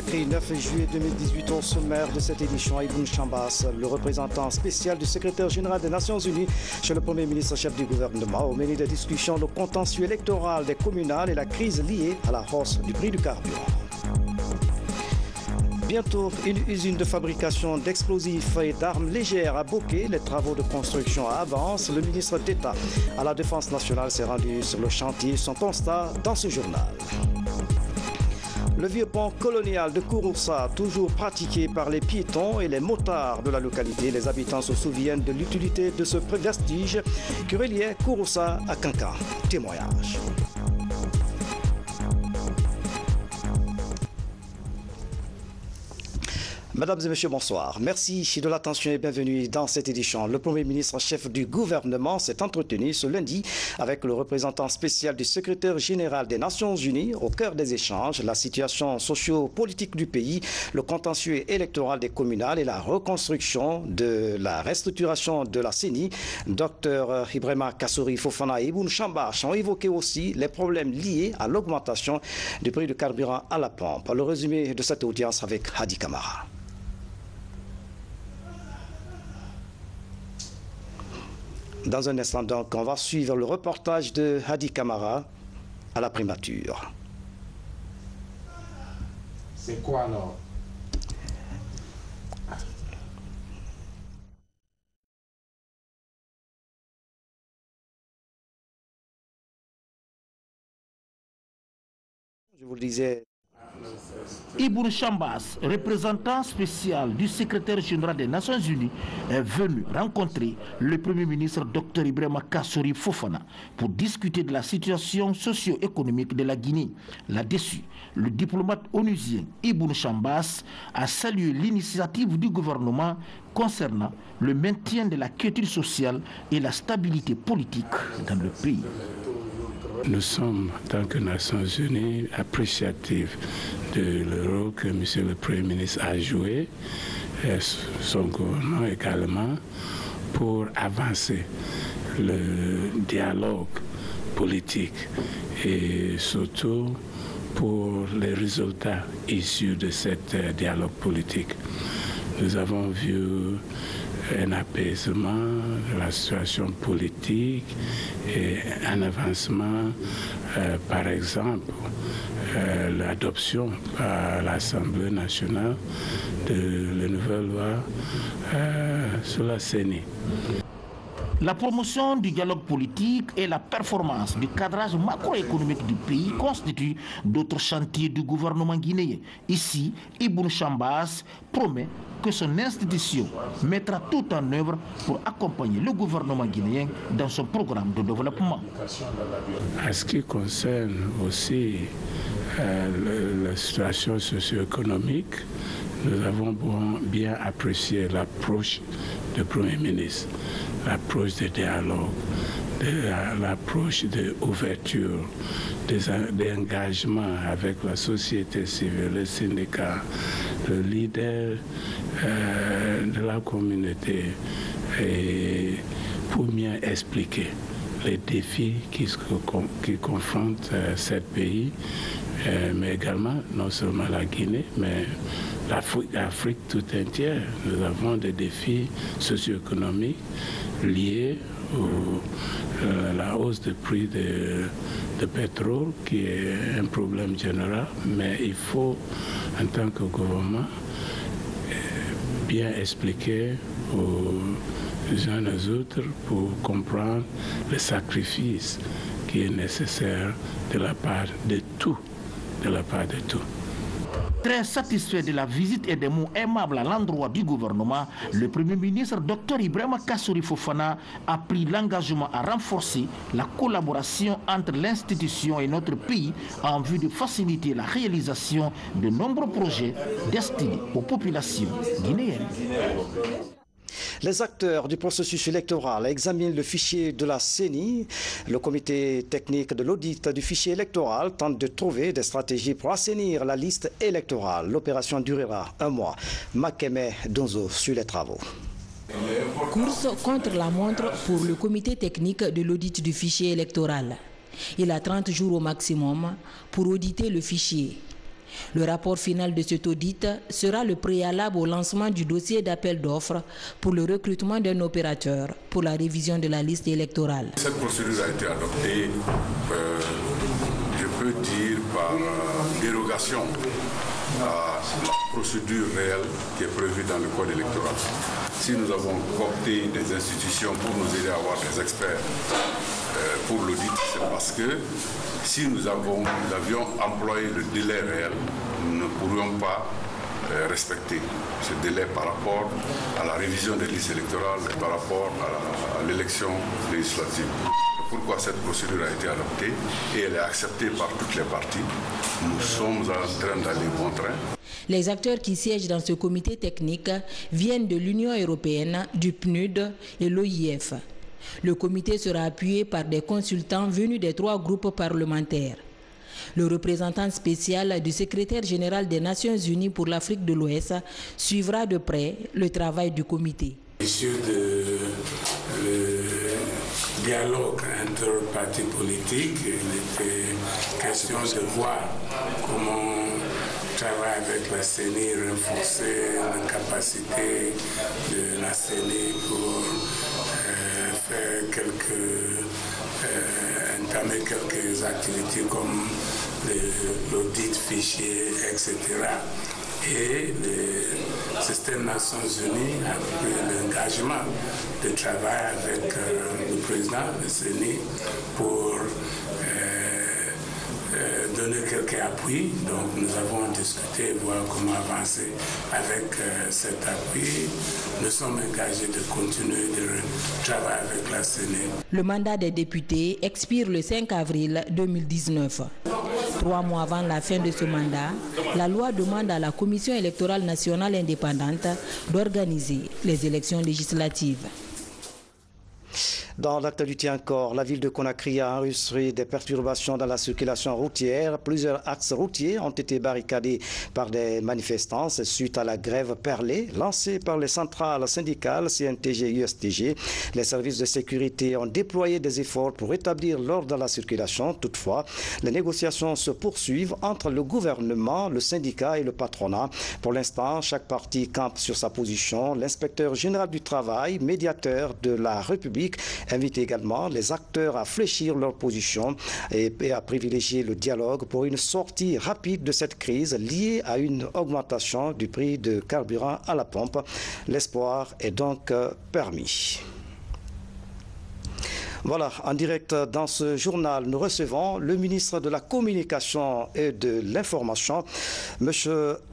Conakry, 9 juillet 2018, au sommaire de cette édition, Ibn Chambas, le représentant spécial du secrétaire général des Nations Unies chez le Premier ministre chef du gouvernement, au menu de discussion le contentieux électoral des communales et la crise liée à la hausse du prix du carburant. Bientôt, une usine de fabrication d'explosifs et d'armes légères à Bokeh. Les travaux de construction avancent. Le ministre d'État à la Défense nationale s'est rendu sur le chantier. Son constat dans ce journal. Le vieux pont colonial de Kouroussa, toujours pratiqué par les piétons et les motards de la localité. Les habitants se souviennent de l'utilité de ce vestige qui reliait Kouroussa à Kankan. Témoignage. Mesdames et messieurs, bonsoir. Merci de l'attention et bienvenue dans cette édition. Le Premier ministre chef du gouvernement s'est entretenu ce lundi avec le représentant spécial du secrétaire général des Nations Unies. Au cœur des échanges, la situation socio-politique du pays, le contentieux électoral des communales et la reconstruction de la restructuration de la CENI. Dr Ibrahima Kassory Fofana et Ibn Chambas ont évoqué aussi les problèmes liés à l'augmentation du prix du carburant à la pompe. Le résumé de cette audience avec Hadi Kamara. Dans un instant, donc, on va suivre le reportage de Hadi Kamara à la primature. C'est quoi alors? Je vous le disais. Ibn Chambas, représentant spécial du secrétaire général des Nations Unies, est venu rencontrer le Premier ministre Dr Ibrahima Kassory Fofana pour discuter de la situation socio-économique de la Guinée. Là-dessus, le diplomate onusien Ibn Chambas a salué l'initiative du gouvernement concernant le maintien de la quiétude sociale et la stabilité politique dans le pays. Nous sommes, en tant que Nations Unies, appréciatifs de rôle que M. le Premier ministre a joué, et son gouvernement également, pour avancer le dialogue politique et surtout pour les résultats issus de ce dialogue politique. Nous avons vu un apaisement de la situation politique et un avancement, par exemple, l'adoption par l'Assemblée nationale de la nouvelle loi sur la CENI. La promotion du dialogue politique et la performance du cadrage macroéconomique du pays constituent d'autres chantiers du gouvernement guinéen. Ici, Ibn Chambas promet que son institution mettra tout en œuvre pour accompagner le gouvernement guinéen dans son programme de développement. En ce qui concerne aussi la situation socio-économique, nous avons bien apprécié l'approche du Premier ministre, l'approche de dialogue, l'approche d'ouverture, des engagements avec la société civile, les syndicats, le leader de la communauté, et pour mieux expliquer les défis qui confrontent ce pays, mais également non seulement la Guinée, mais l'Afrique tout entière. Nous avons des défis socio-économiques liés à la hausse du prix de pétrole, qui est un problème général, mais il faut, en tant que gouvernement, bien expliquer aux uns et aux autres pour comprendre le sacrifice qui est nécessaire de la part de tout. Très satisfait de la visite et des mots aimables à l'endroit du gouvernement, le Premier ministre Dr Ibrahima Kassory Fofana a pris l'engagement à renforcer la collaboration entre l'institution et notre pays en vue de faciliter la réalisation de nombreux projets destinés aux populations guinéennes. Les acteurs du processus électoral examinent le fichier de la CENI. Le comité technique de l'audit du fichier électoral tente de trouver des stratégies pour assainir la liste électorale. L'opération durera un mois. Makeme Donzo sur les travaux. Course contre la montre pour le comité technique de l'audit du fichier électoral. Il a 30 jours au maximum pour auditer le fichier. Le rapport final de cet audit sera le préalable au lancement du dossier d'appel d'offres pour le recrutement d'un opérateur pour la révision de la liste électorale. Cette procédure a été adoptée, je peux dire, par dérogation à la procédure réelle qui est prévue dans le code électoral. Si nous avons coopté des institutions pour nous aider à avoir des experts pour l'audit, c'est parce que si nous avions employé le délai réel, nous ne pourrions pas respecter ce délai par rapport à la révision des listes électorales et par rapport à l'élection législative. Pourquoi cette procédure a été adoptée et elle est acceptée par toutes les parties. Nous sommes en train d'aller bon train. Les acteurs qui siègent dans ce comité technique viennent de l'Union européenne, du PNUD et l'OIF. Le comité sera appuyé par des consultants venus des 3 groupes parlementaires. Le représentant spécial du secrétaire général des Nations Unies pour l'Afrique de l'Ouest suivra de près le travail du comité. Sur le dialogue entre partis politiques, il était question de voir comment travailler avec la CENI, renforcer la capacité de la CENI pour faire entamer quelques activités comme l'audit fichier, etc. Et le système Nations Unies a pris l'engagement de travailler avec le président de CENI pour donner quelques appuis. Donc nous avons discuté, voir comment avancer avec cet appui. Nous sommes engagés de continuer de travailler avec la CENI. Le mandat des députés expire le 5 avril 2019. 3 mois avant la fin de ce mandat, la loi demande à la Commission électorale nationale indépendante d'organiser les élections législatives. Dans l'actualité encore, la ville de Conakry a enregistré des perturbations dans la circulation routière. Plusieurs axes routiers ont été barricadés par des manifestants suite à la grève perlée lancée par les centrales syndicales CNTG et USTG. Les services de sécurité ont déployé des efforts pour rétablir l'ordre dans la circulation. Toutefois, les négociations se poursuivent entre le gouvernement, le syndicat et le patronat. Pour l'instant, chaque parti campe sur sa position. L'inspecteur général du travail, médiateur de la République, invite également les acteurs à fléchir leur position et à privilégier le dialogue pour une sortie rapide de cette crise liée à une augmentation du prix de carburant à la pompe. L'espoir est donc permis. Voilà, en direct dans ce journal, nous recevons le ministre de la Communication et de l'Information, M.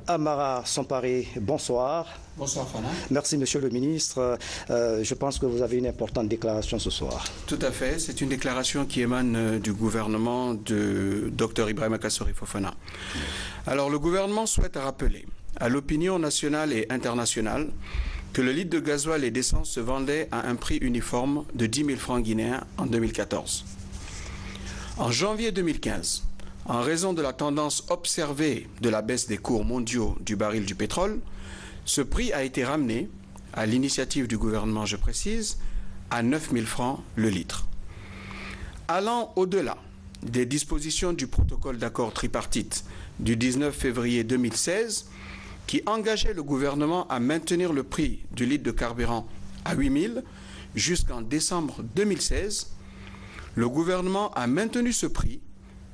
Amara Sampare. Bonsoir. Bonsoir, Fana. Merci, Monsieur le ministre. Je pense que vous avez une importante déclaration ce soir. Tout à fait. C'est une déclaration qui émane du gouvernement de Dr Ibrahima Kassori Fofana. Alors, le gouvernement souhaite rappeler à l'opinion nationale et internationale que le litre de gasoil et d'essence se vendait à un prix uniforme de 10 000 francs guinéens en 2014. En janvier 2015, en raison de la tendance observée de la baisse des cours mondiaux du baril du pétrole, ce prix a été ramené, à l'initiative du gouvernement, je précise, à 9 000 francs le litre. Allant au-delà des dispositions du protocole d'accord tripartite du 19 février 2016, qui engageait le gouvernement à maintenir le prix du litre de carburant à 8 000 jusqu'en décembre 2016, le gouvernement a maintenu ce prix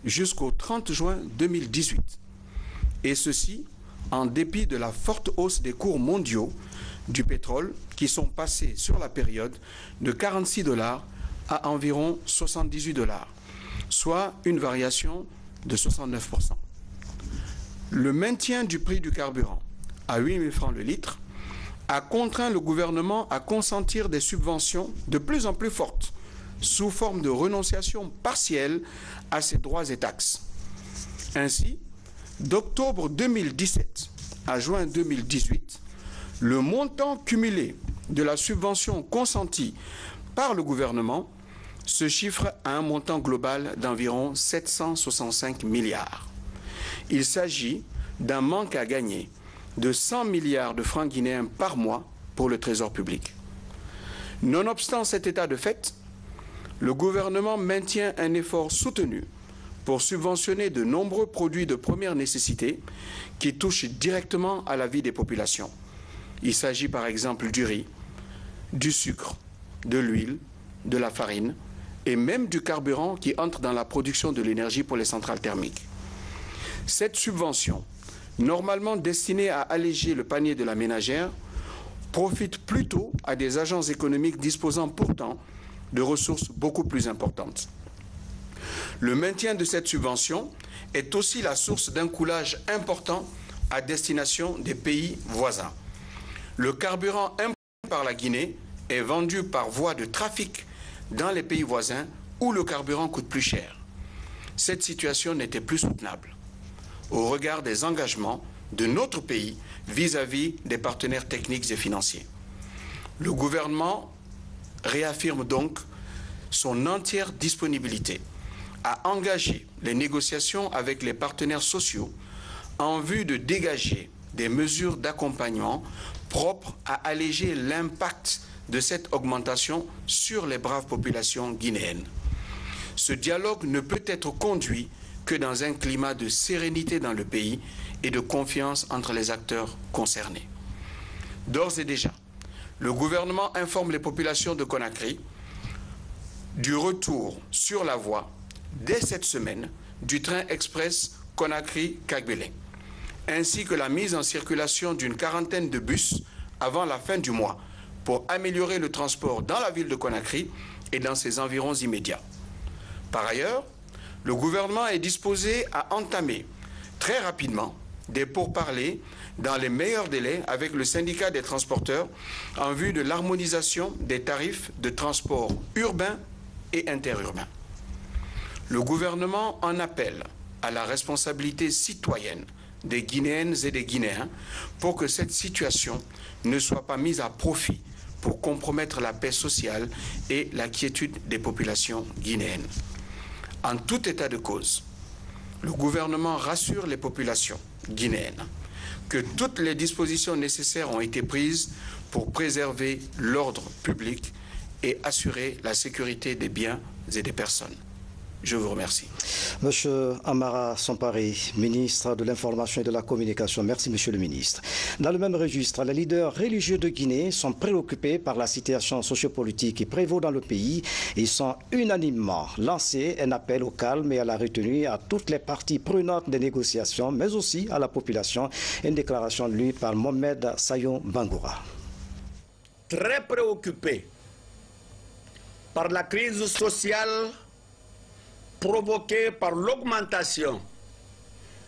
jusqu'au 30 juin 2018. Et ceci en dépit de la forte hausse des cours mondiaux du pétrole qui sont passés sur la période de 46 $ à environ 78 $, soit une variation de 69%. Le maintien du prix du carburant à 8 000 francs le litre a contraint le gouvernement à consentir des subventions de plus en plus fortes sous forme de renonciation partielle à ses droits et taxes. Ainsi, d'octobre 2017 à juin 2018, le montant cumulé de la subvention consentie par le gouvernement se chiffre à un montant global d'environ 765 milliards. Il s'agit d'un manque à gagner de 100 milliards de francs guinéens par mois pour le Trésor public. Nonobstant cet état de fait, le gouvernement maintient un effort soutenu pour subventionner de nombreux produits de première nécessité qui touchent directement à la vie des populations. Il s'agit par exemple du riz, du sucre, de l'huile, de la farine et même du carburant qui entre dans la production de l'énergie pour les centrales thermiques. Cette subvention, normalement destinée à alléger le panier de la ménagère, profite plutôt à des agences économiques disposant pourtant de ressources beaucoup plus importantes. Le maintien de cette subvention est aussi la source d'un coulage important à destination des pays voisins. Le carburant importé par la Guinée est vendu par voie de trafic dans les pays voisins où le carburant coûte plus cher. Cette situation n'était plus soutenable au regard des engagements de notre pays vis-à-vis des partenaires techniques et financiers. Le gouvernement réaffirme donc son entière disponibilité à engager les négociations avec les partenaires sociaux en vue de dégager des mesures d'accompagnement propres à alléger l'impact de cette augmentation sur les braves populations guinéennes. Ce dialogue ne peut être conduit que dans un climat de sérénité dans le pays et de confiance entre les acteurs concernés. D'ores et déjà, le gouvernement informe les populations de Conakry du retour sur la voie, dès cette semaine, du train express Conakry-Kagbélé, ainsi que la mise en circulation d'une quarantaine de bus avant la fin du mois pour améliorer le transport dans la ville de Conakry et dans ses environs immédiats. Par ailleurs, le gouvernement est disposé à entamer très rapidement des pourparlers dans les meilleurs délais avec le syndicat des transporteurs en vue de l'harmonisation des tarifs de transport urbain et interurbain. Le gouvernement en appelle à la responsabilité citoyenne des Guinéennes et des Guinéens pour que cette situation ne soit pas mise à profit pour compromettre la paix sociale et la quiétude des populations guinéennes. En tout état de cause, le gouvernement rassure les populations guinéennes que toutes les dispositions nécessaires ont été prises pour préserver l'ordre public et assurer la sécurité des biens et des personnes. Je vous remercie. Monsieur Amara Sampari, ministre de l'Information et de la Communication. Merci, monsieur le ministre. Dans le même registre, les leaders religieux de Guinée sont préoccupés par la situation sociopolitique qui prévaut dans le pays. Ils sont unanimement lancé un appel au calme et à la retenue à toutes les parties prenantes des négociations, mais aussi à la population. Une déclaration lue par Mohamed Sayon Bangoura. Très préoccupés par la crise sociale provoquée par l'augmentation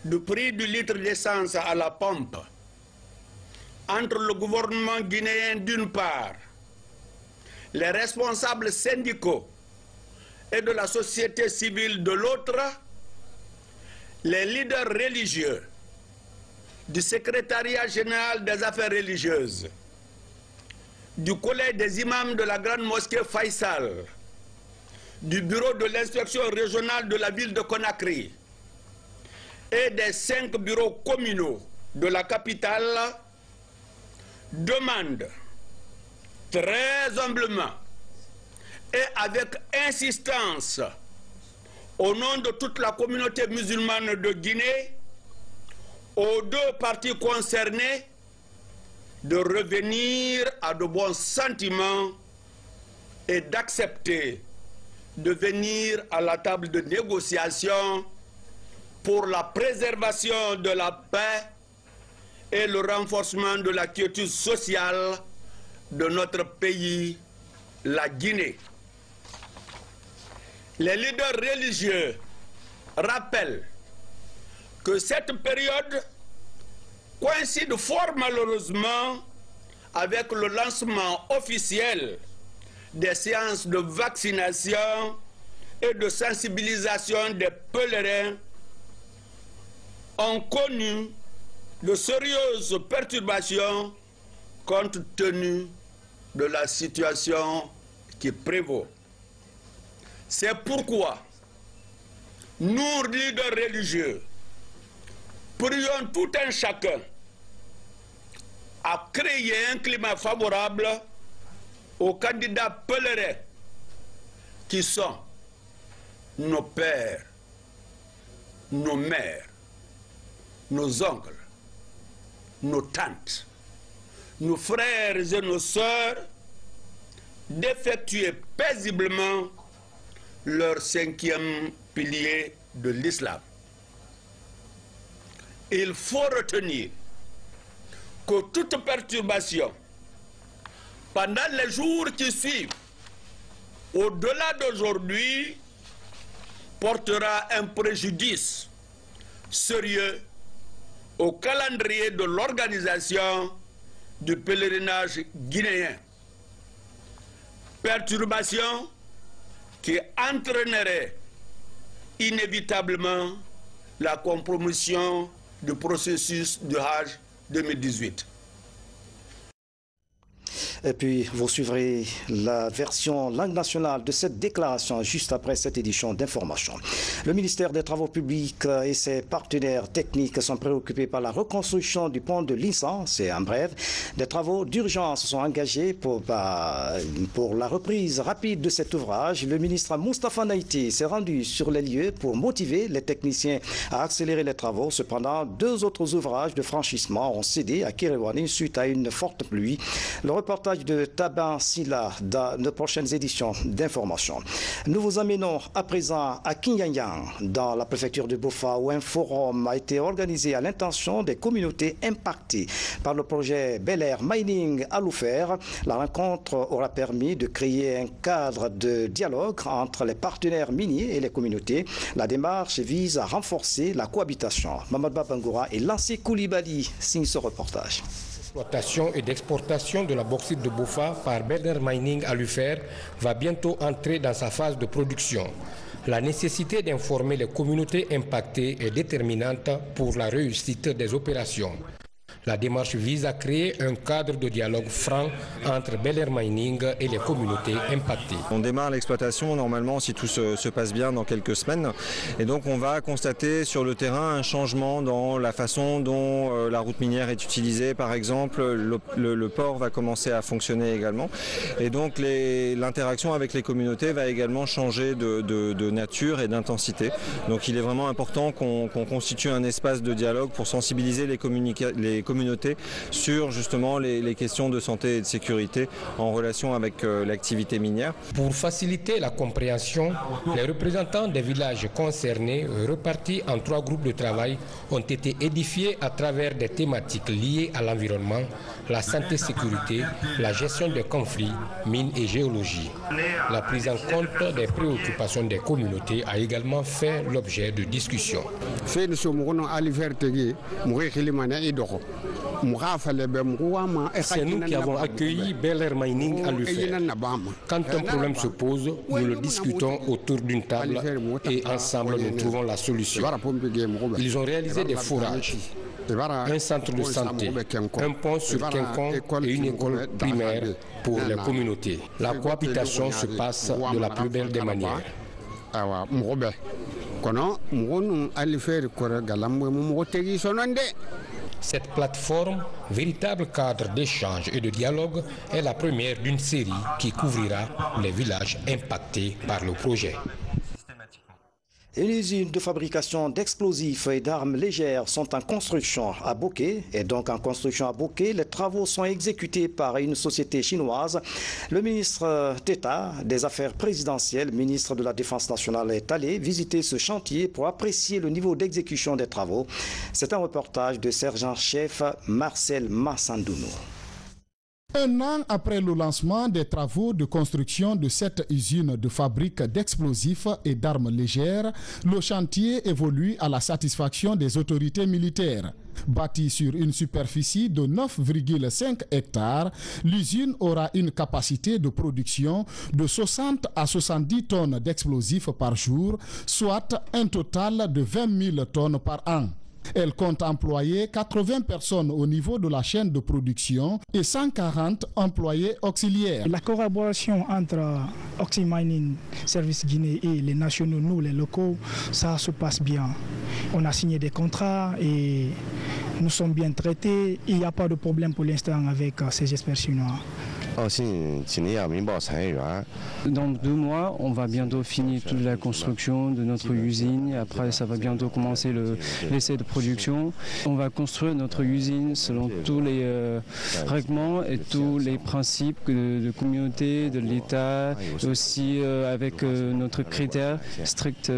du prix du litre d'essence à la pompe entre le gouvernement guinéen d'une part, les responsables syndicaux et de la société civile de l'autre, les leaders religieux du secrétariat général des affaires religieuses, du collège des imams de la grande mosquée Faisal, du bureau de l'inspection régionale de la ville de Conakry et des 5 bureaux communaux de la capitale demandent très humblement et avec insistance au nom de toute la communauté musulmane de Guinée aux deux parties concernées de revenir à de bons sentiments et d'accepter de venir à la table de négociation pour la préservation de la paix et le renforcement de la quiétude sociale de notre pays, la Guinée. Les leaders religieux rappellent que cette période coïncide fort malheureusement avec le lancement officiel des séances de vaccination et de sensibilisation des pèlerins ont connu de sérieuses perturbations compte tenu de la situation qui prévaut. C'est pourquoi nous, leaders religieux, prions tout un chacun à créer un climat favorable aux candidats pèlerins qui sont nos pères, nos mères, nos oncles, nos tantes, nos frères et nos sœurs d'effectuer paisiblement leur 5e pilier de l'islam. Il faut retenir que toute perturbation pendant les jours qui suivent, au-delà d'aujourd'hui, portera un préjudice sérieux au calendrier de l'organisation du pèlerinage guinéen. Perturbation qui entraînerait inévitablement la compromission du processus de Hajj 2018. Et puis, vous suivrez la version langue nationale de cette déclaration juste après cette édition d'information. Le ministère des Travaux publics et ses partenaires techniques sont préoccupés par la reconstruction du pont de Lissan. C'est en bref. Des travaux d'urgence sont engagés pour la reprise rapide de cet ouvrage. Le ministre Moustapha Naïti s'est rendu sur les lieux pour motiver les techniciens à accélérer les travaux. Cependant, 2 autres ouvrages de franchissement ont cédé à Kéréouani suite à une forte pluie. Le reportage de Taban Silla dans nos prochaines éditions d'information. Nous vous amenons à présent à Kinyanyang, dans la préfecture de Bofa, où un forum a été organisé à l'intention des communautés impactées par le projet Bel Air Mining à Loufer. La rencontre aura permis de créer un cadre de dialogue entre les partenaires miniers et les communautés. La démarche vise à renforcer la cohabitation. Mamad Babangoura et Lancé Koulibaly signent ce reportage. L'exploitation et d'exportation de la bauxite de Bofa par Bel Air Mining à Loufer va bientôt entrer dans sa phase de production. La nécessité d'informer les communautés impactées est déterminante pour la réussite des opérations. La démarche vise à créer un cadre de dialogue franc entre Bel Air Mining et les communautés impactées. On démarre l'exploitation normalement si tout se passe bien dans quelques semaines. Et donc on va constater sur le terrain un changement dans la façon dont la route minière est utilisée. Par exemple, le port va commencer à fonctionner également. Et donc l'interaction avec les communautés va également changer de nature et d'intensité. Donc il est vraiment important qu'on constitue un espace de dialogue pour sensibiliser les communautés sur justement les questions de santé et de sécurité en relation avec l'activité minière. Pour faciliter la compréhension, les représentants des villages concernés, repartis en 3 groupes de travail, ont été édifiés à travers des thématiques liées à l'environnement, la santé-sécurité, la gestion des conflits, mines et géologie. La prise en compte des préoccupations des communautés a également fait l'objet de discussions. C'est nous qui avons accueilli Bel Air Mining à Loufer. Quand un problème se pose, nous le discutons autour d'une table et ensemble nous trouvons la solution. Ils ont réalisé des forages, un centre de santé, un pont sur Quinquon et une école primaire pour les communautés. La cohabitation se passe de la plus belle des manières. Cette plateforme, véritable cadre d'échange et de dialogue, est la première d'une série qui couvrira les villages impactés par le projet. Une usine de fabrication d'explosifs et d'armes légères sont en construction à Boké. Et donc en construction à Boké, les travaux sont exécutés par une société chinoise. Le ministre d'État des Affaires présidentielles, ministre de la Défense nationale, est allé visiter ce chantier pour apprécier le niveau d'exécution des travaux. C'est un reportage de sergent-chef Marcel Massandounou. 1 an après le lancement des travaux de construction de cette usine de fabrique d'explosifs et d'armes légères, le chantier évolue à la satisfaction des autorités militaires. Bâtie sur une superficie de 9,5 hectares, l'usine aura une capacité de production de 60 à 70 tonnes d'explosifs par jour, soit un total de 20 000 tonnes par an. Elle compte employer 80 personnes au niveau de la chaîne de production et 140 employés auxiliaires. La collaboration entre Oxy Mining Service Guinée et les nationaux, nous les locaux, ça se passe bien. On a signé des contrats et nous sommes bien traités. Il n'y a pas de problème pour l'instant avec ces experts chinois. Dans 2 mois, on va bientôt finir toute la construction de notre usine. Après, ça va bientôt commencer l'essai de production. On va construire notre usine selon tous les règlements et tous les principes de communauté, de l'État, aussi avec notre critère strict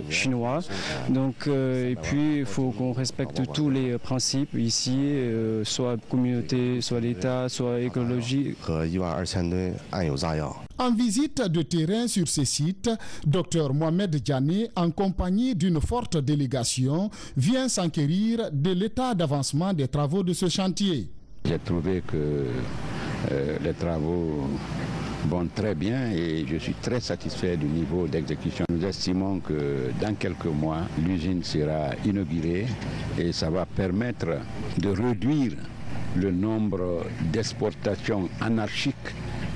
chinois. Donc, et puis, il faut qu'on respecte tous les principes ici, soit communauté, soit l'État, soit écologie. En visite de terrain sur ces sites, Dr Mohamed Diané, en compagnie d'une forte délégation, vient s'enquérir de l'état d'avancement des travaux de ce chantier. J'ai trouvé que les travaux vont très bien et je suis très satisfait du niveau d'exécution. Nous estimons que dans quelques mois, l'usine sera inaugurée et ça va permettre de réduire le nombre d'exportations anarchiques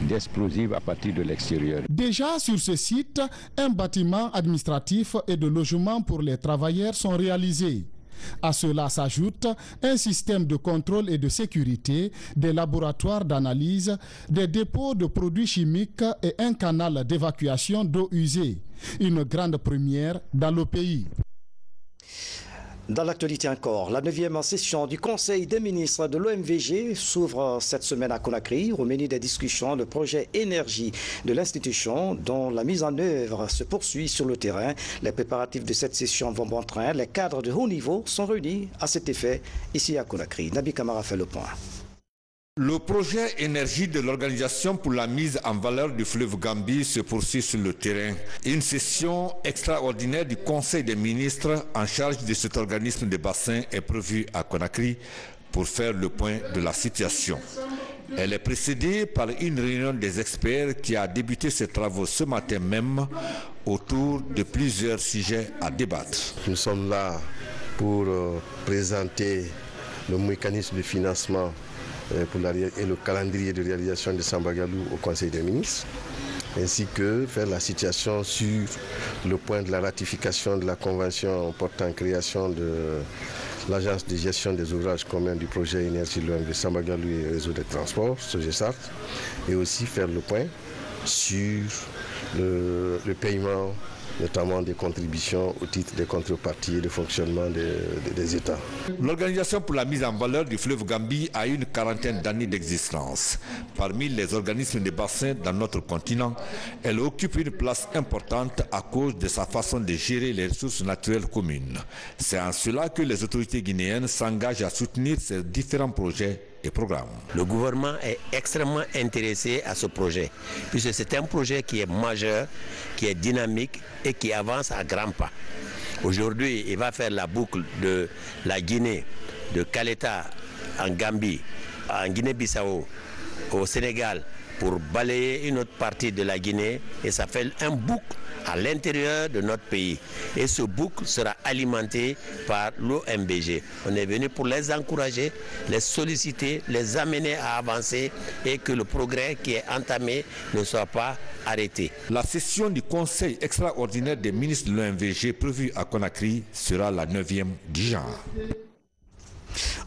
d'explosifs à partir de l'extérieur. Déjà sur ce site, un bâtiment administratif et de logement pour les travailleurs sont réalisés. À cela s'ajoute un système de contrôle et de sécurité, des laboratoires d'analyse, des dépôts de produits chimiques et un canal d'évacuation d'eau usée. Une grande première dans le pays. Dans l'actualité encore, la 9e session du Conseil des ministres de l'OMVG s'ouvre cette semaine à Conakry. Au menu des discussions, le projet énergie de l'institution dont la mise en œuvre se poursuit sur le terrain. Les préparatifs de cette session vont bon train. Les cadres de haut niveau sont réunis à cet effet ici à Conakry. Nabi Kamara fait le point. Le projet énergie de l'Organisation pour la mise en valeur du fleuve Gambie se poursuit sur le terrain. Une session extraordinaire du Conseil des ministres en charge de cet organisme de bassin est prévue à Conakry pour faire le point de la situation. Elle est précédée par une réunion des experts qui a débuté ses travaux ce matin même autour de plusieurs sujets à débattre. Nous sommes là pour présenter le mécanisme de financement et le calendrier de réalisation de Sambagalou au Conseil des ministres, ainsi que faire la situation sur le point de la ratification de la convention portant création de l'Agence de gestion des ouvrages communs du projet énergie de l'OMV Sambagalou et réseau de transport, SOGESAT, et aussi faire le point sur le paiement notamment des contributions au titre des contreparties et de fonctionnement des États. L'Organisation pour la mise en valeur du fleuve Gambie a une quarantaine d'années d'existence. Parmi les organismes de bassin dans notre continent, elle occupe une place importante à cause de sa façon de gérer les ressources naturelles communes. C'est en cela que les autorités guinéennes s'engagent à soutenir ces différents projets et programmes. Le gouvernement est extrêmement intéressé à ce projet, puisque c'est un projet qui est majeur, qui est dynamique et qui avance à grands pas. Aujourd'hui, il va faire la boucle de la Guinée, de Caleta en Gambie, en Guinée-Bissau, au Sénégal, pour balayer une autre partie de la Guinée, et ça fait un boucle à l'intérieur de notre pays. Et ce boucle sera alimenté par l'OMVG. On est venu pour les encourager, les solliciter, les amener à avancer et que le progrès qui est entamé ne soit pas arrêté. La session du Conseil extraordinaire des ministres de l'OMVG prévue à Conakry sera la 9e du genre.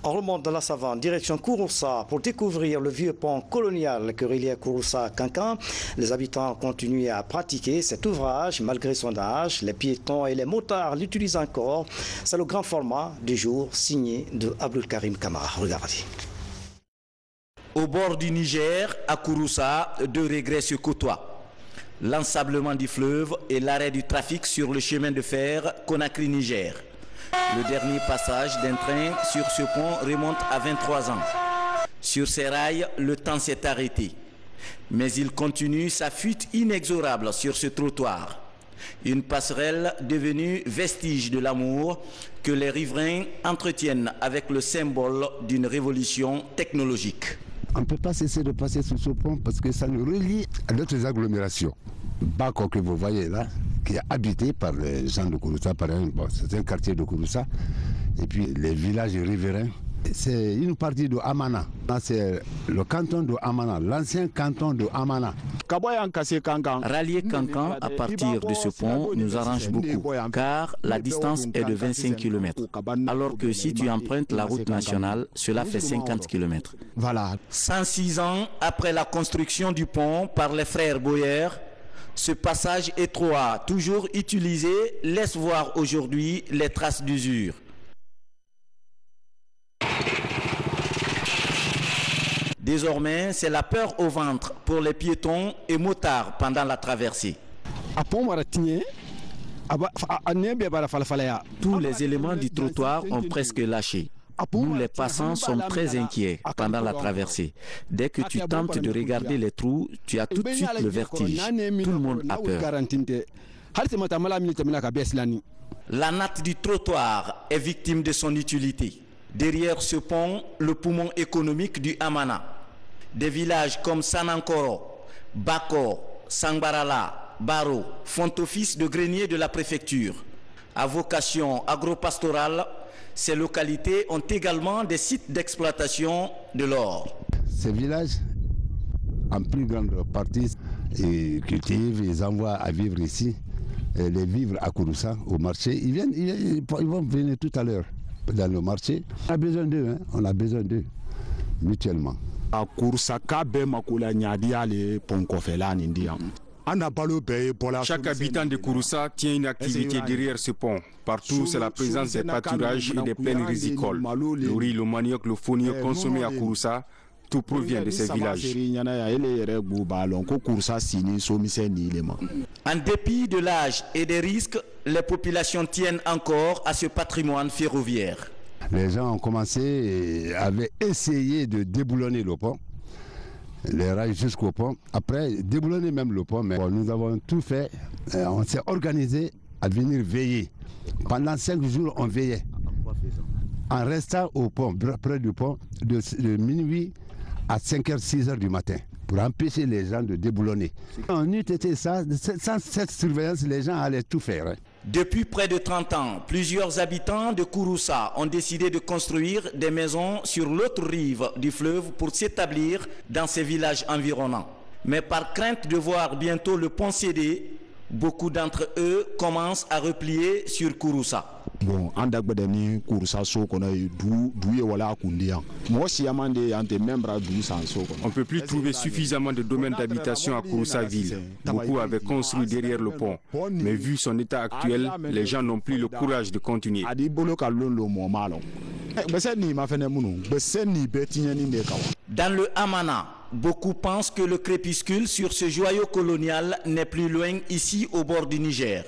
On remonte dans la savane, direction Kouroussa, pour découvrir le vieux pont colonial que reliait Kouroussa à Kankan. Les habitants continuent à pratiquer cet ouvrage malgré son âge. Les piétons et les motards l'utilisent encore. C'est le grand format du jour signé de Abdul Karim Kamara. Regardez. Au bord du Niger, à Kouroussa, deux regrets se côtoient. L'ensablement du fleuve et l'arrêt du trafic sur le chemin de fer Conakry-Niger. Le dernier passage d'un train sur ce pont remonte à 23 ans. Sur ces rails, le temps s'est arrêté. Mais il continue sa fuite inexorable sur ce trottoir. Une passerelle devenue vestige de l'amour que les riverains entretiennent avec le symbole d'une révolution technologique. On ne peut pas cesser de passer sur ce pont parce que ça nous relie à d'autres agglomérations. Bako que vous voyez là, qui est habité par les gens de Kouroussa, par exemple, bon, c'est un quartier de Kouroussa, et puis les villages riverains C'est une partie de Amana. C'est le canton de Amana, l'ancien canton de Amana. Rallier Kankan à partir de ce pont nous arrange beaucoup, car la distance est de 25 km, alors que si tu empruntes la route nationale, cela fait 50 km. Voilà. 106 ans après la construction du pont par les frères Boyer, ce passage étroit, toujours utilisé, laisse voir aujourd'hui les traces d'usure. Désormais, c'est la peur au ventre pour les piétons et motards pendant la traversée. Tous les éléments du trottoir ont presque lâché. Nous, les passants, sommes très inquiets pendant la traversée. Dès que tu tentes de regarder les trous, tu as tout de suite le vertige. Tout le monde a peur. La natte du trottoir est victime de son utilité. Derrière ce pont, le poumon économique du Amana. Des villages comme Sanankoro, Bako, Sangbarala, Baro font office de grenier de la préfecture. À vocation agro-pastorale, ces localités ont également des sites d'exploitation de l'or. Ces villages, en plus grande partie, ils cultivent, ils envoient à vivre ici, et les vivres à Kouroussa, au marché. Ils vont venir tout à l'heure dans le marché. On a besoin d'eux, hein? On a besoin d'eux, mutuellement. Chaque habitant de Kouroussa tient une activité derrière ce pont. Partout, c'est la présence des pâturages et des plaines rizicoles. Le riz, le manioc, le fonio consommé à Kouroussa, tout provient de ces villages. En dépit de l'âge et des risques, les populations tiennent encore à ce patrimoine ferroviaire. Les gens ont commencé, avaient essayé de déboulonner le pont, les rails jusqu'au pont. Après, déboulonner même le pont, mais nous avons tout fait. On s'est organisé à venir veiller. Pendant 5 jours, on veillait. En restant au pont, près du pont, de minuit à 5h, 6h du matin, pour empêcher les gens de déboulonner. En eût été ça, sans cette surveillance, les gens allaient tout faire. Hein. Depuis près de 30 ans, plusieurs habitants de Kouroussa ont décidé de construire des maisons sur l'autre rive du fleuve pour s'établir dans ces villages environnants. Mais par crainte de voir bientôt le pont céder, beaucoup d'entre eux commencent à replier sur Kouroussa. Bon, on ne peut plus trouver suffisamment de domaines d'habitation à Kouroussa-Ville. Beaucoup avaient construit derrière le pont. Mais vu son état actuel, les gens n'ont plus le courage de continuer. Dans le Amana, beaucoup pensent que le crépuscule sur ce joyau colonial n'est plus loin ici au bord du Niger.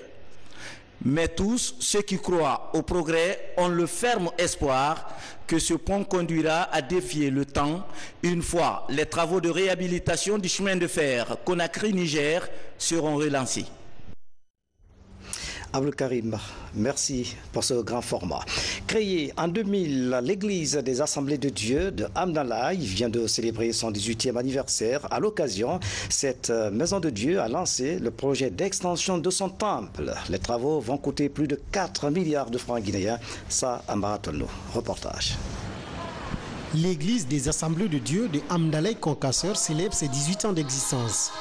Mais tous ceux qui croient au progrès ont le ferme espoir que ce pont conduira à défier le temps une fois les travaux de réhabilitation du chemin de fer Conakry-Niger seront relancés. Abdul Karim, merci pour ce grand format. Créée en 2000, l'Église des Assemblées de Dieu de Amdalaï vient de célébrer son 18e anniversaire. À l'occasion, cette maison de Dieu a lancé le projet d'extension de son temple. Les travaux vont coûter plus de 4 milliards de francs guinéens. Ça, Ambaratono. Reportage. L'Église des Assemblées de Dieu de Amdalaï Concasseur célèbre ses 18 ans d'existence.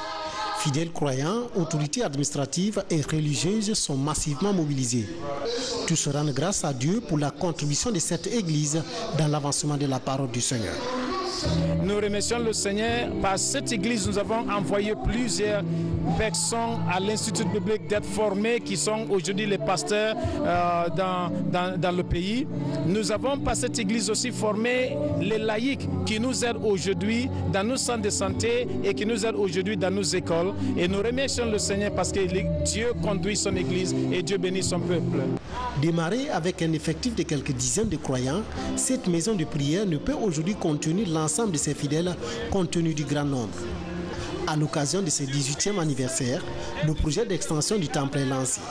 Fidèles croyants, autorités administratives et religieuses sont massivement mobilisés. Tous rendent grâce à Dieu pour la contribution de cette église dans l'avancement de la parole du Seigneur. Nous remercions le Seigneur. Par cette église, nous avons envoyé plusieurs personnes à l'Institut biblique d'être formés qui sont aujourd'hui les pasteurs dans le pays. Nous avons par cette église aussi formé les laïcs qui nous aident aujourd'hui dans nos centres de santé et qui nous aident aujourd'hui dans nos écoles. Et nous remercions le Seigneur parce que Dieu conduit son église et Dieu bénit son peuple. Démarrée avec un effectif de quelques dizaines de croyants, cette maison de prière ne peut aujourd'hui contenir l'ensemble de ses fidèles compte tenu du grand nombre. À l'occasion de ce 18e anniversaire, le projet d'extension du temple est lancé.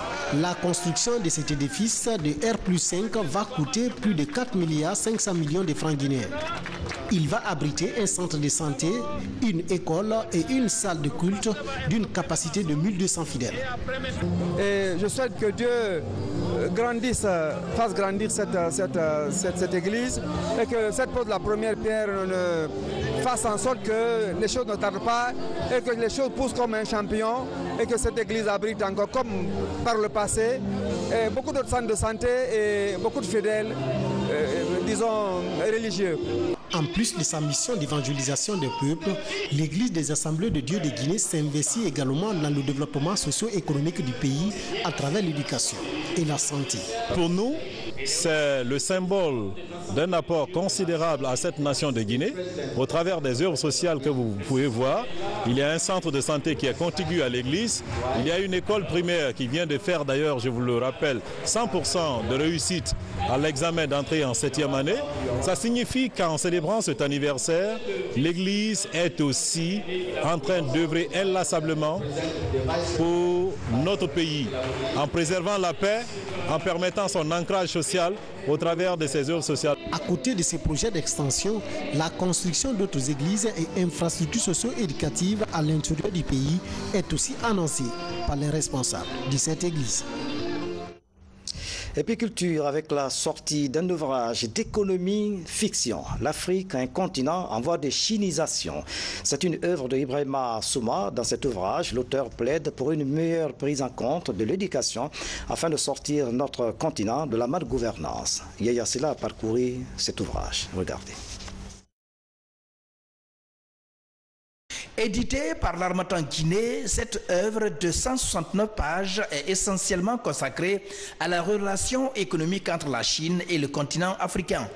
La construction de cet édifice de R+5 va coûter plus de 4,5 milliards de francs guinéens. Il va abriter un centre de santé, une école et une salle de culte d'une capacité de 1200 fidèles. Et je souhaite que Dieu fasse grandir cette église et que cette pose de la première pierre fasse en sorte que les choses ne tardent pas et que les choses poussent comme un champignon et que cette église abrite encore comme par le passé beaucoup d'autres centres de santé et beaucoup de fidèles, disons, religieux. En plus de sa mission d'évangélisation des peuples, l'Église des Assemblées de Dieu de Guinée s'investit également dans le développement socio-économique du pays à travers l'éducation et la santé. Pour nous, c'est le symbole d'un apport considérable à cette nation de Guinée. Au travers des œuvres sociales que vous pouvez voir, il y a un centre de santé qui est contigu à l'église. Il y a une école primaire qui vient de faire d'ailleurs, je vous le rappelle, 100% de réussite à l'examen d'entrée en 7e année. Ça signifie qu'en célébrant cet anniversaire, l'église est aussi en train d'œuvrer inlassablement pour notre pays, en préservant la paix, en permettant son ancrage social au travers de ses œuvres sociales. À côté de ces projets d'extension, la construction d'autres églises et infrastructures socio-éducatives à l'intérieur du pays est aussi annoncée par les responsables de cette église. Épiculture avec la sortie d'un ouvrage d'économie fiction. L'Afrique, un continent en voie de chinisation. C'est une œuvre de Ibrahima Souma. Dans cet ouvrage, l'auteur plaide pour une meilleure prise en compte de l'éducation afin de sortir notre continent de la malgouvernance. Yaya Sela a parcouru cet ouvrage. Regardez. Éditée par l'Harmattan Guinée, cette œuvre de 169 pages est essentiellement consacrée à la relation économique entre la Chine et le continent africain.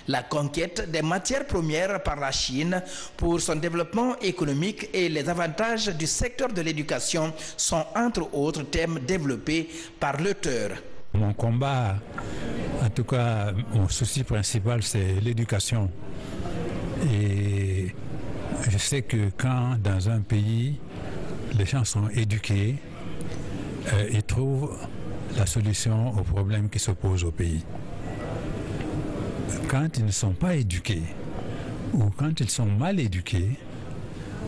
La conquête des matières premières par la Chine pour son développement économique et les avantages du secteur de l'éducation sont entre autres thèmes développés par l'auteur. Mon combat, en tout cas mon souci principal, c'est l'éducation. Et je sais que quand dans un pays, les gens sont éduqués, ils trouvent la solution aux problèmes qui se posent au pays. Quand ils ne sont pas éduqués ou quand ils sont mal éduqués,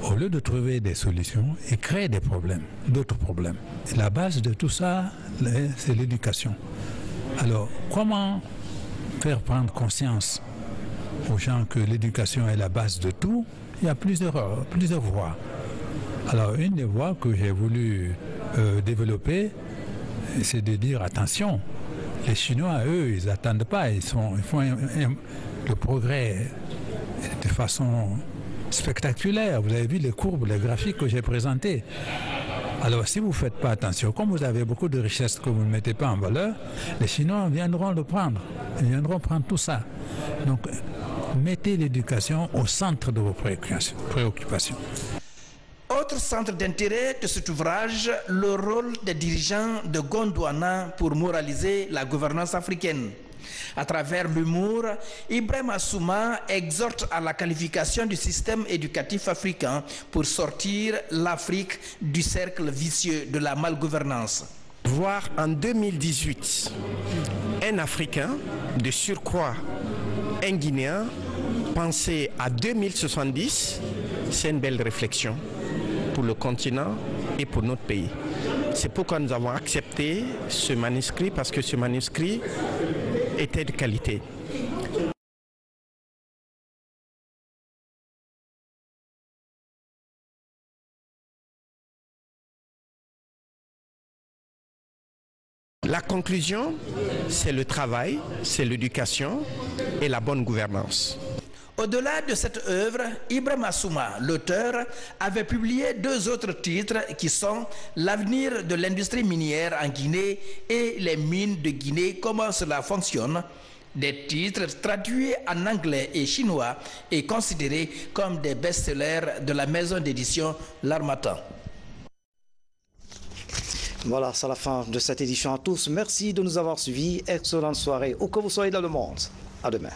au lieu de trouver des solutions, ils créent des problèmes, d'autres problèmes. Et la base de tout ça, c'est l'éducation. Alors, comment faire prendre conscience aux gens que l'éducation est la base de tout? Il y a plusieurs voies. Alors, une des voies que j'ai voulu développer, c'est de dire attention, les Chinois, eux, ils n'attendent pas, ils font le progrès de façon spectaculaire. Vous avez vu les courbes, les graphiques que j'ai présentés. Alors, si vous ne faites pas attention, comme vous avez beaucoup de richesses que vous ne mettez pas en valeur, les Chinois viendront le prendre. Ils viendront prendre tout ça. Donc, mettez l'éducation au centre de vos préoccupations. Autre centre d'intérêt de cet ouvrage, le rôle des dirigeants de Gondwana pour moraliser la gouvernance africaine. À travers l'humour, Ibrahima Souma exhorte à la qualification du système éducatif africain pour sortir l'Afrique du cercle vicieux de la malgouvernance. Voir en 2018 un Africain, de surcroît un Guinéen, penser à 2070, c'est une belle réflexion pour le continent et pour notre pays. C'est pourquoi nous avons accepté ce manuscrit, parce que ce manuscrit était de qualité. La conclusion, c'est le travail, c'est l'éducation et la bonne gouvernance. Au-delà de cette œuvre, Ibrahima Souma, l'auteur, avait publié 2 autres titres qui sont L'avenir de l'industrie minière en Guinée et Les mines de Guinée, comment cela fonctionne. Des titres traduits en anglais et chinois et considérés comme des best-sellers de la maison d'édition L'Harmattan. Voilà, c'est la fin de cette édition à tous. Merci de nous avoir suivis. Excellente soirée, où que vous soyez dans le monde. À demain.